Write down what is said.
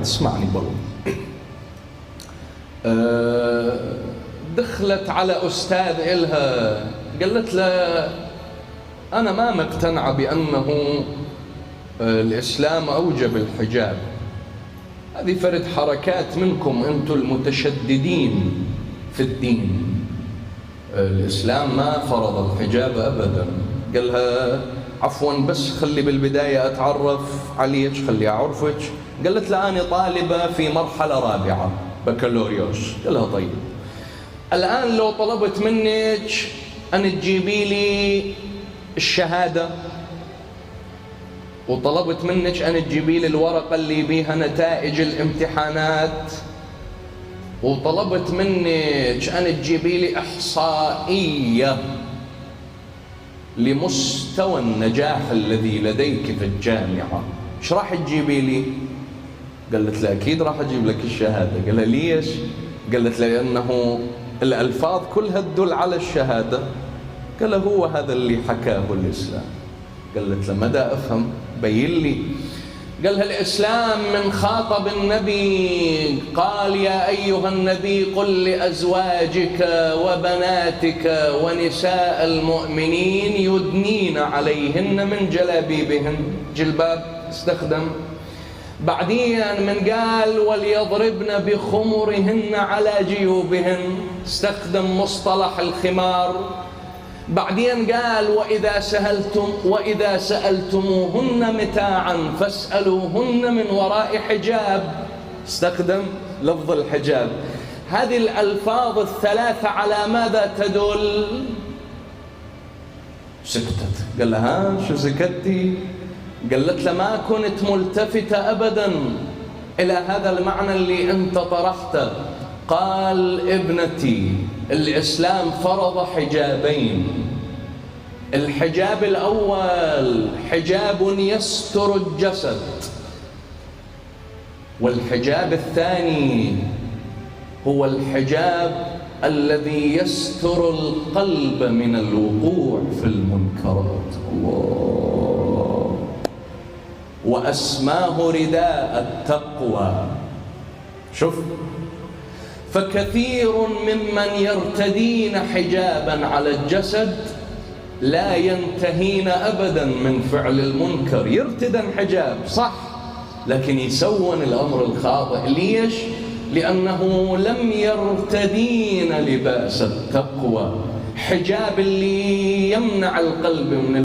واحد اسمعني برضه. دخلت على أستاذ إلها قالت له أنا ما مقتنعة بأنه الإسلام أوجب الحجاب. هذه فرد حركات منكم أنتم المتشددين في الدين. الإسلام ما فرض الحجاب أبدا. قالها عفوا بس خلي بالبداية أتعرف عليك، خلي أعرفك. قالت له أنا طالبة في مرحلة رابعة بكالوريوس. قالها طيب الآن لو طلبت منك أن تجيبي لي الشهادة، وطلبت منك أن تجيبي لي الورقة اللي بيها نتائج الامتحانات، وطلبت منك أن تجيبي لي إحصائية لمستوى النجاح الذي لديك في الجامعة، ايش راح تجيبي لي؟ قالت له أكيد راح أجيب لك الشهادة. قال لها ليش؟ قالت له لأنه الألفاظ كلها تدل على الشهادة. قال له هو هذا اللي حكاه الإسلام. قالت له مدى أفهم، بين لي. قالها الإسلام من خاطب النبي قال يا أيها النبي قل لأزواجك وبناتك ونساء المؤمنين يدنين عليهن من جلابيبهن. جلباب استخدم. بعدين من قال وليضربن بخمرهن على جيوبهن، استخدم مصطلح الخمار. بعدين قال وإذا سألتموهن متاعا فاسألوهن من وراء حجاب، استخدم لفظ الحجاب. هذه الألفاظ الثلاثة على ماذا تدل؟ سكتت. قال لها شو سكتي؟ قالت له ما كنت ملتفتة أبدا إلى هذا المعنى اللي أنت طرحته. قال ابنتي الإسلام فرض حجابين. الحجاب الأول حجاب يستر الجسد، والحجاب الثاني هو الحجاب الذي يستر القلب من الوقوع في المنكرات. الله. وأسماه رداء التقوى. شوف، فكثير ممن يرتدين حجابا على الجسد لا ينتهين أبدا من فعل المنكر. يرتدن حجاب صح، لكن يسون الأمر الخاطئ. ليش؟ لأنه لم يرتدين لباس التقوى، حجاب اللي يمنع القلب من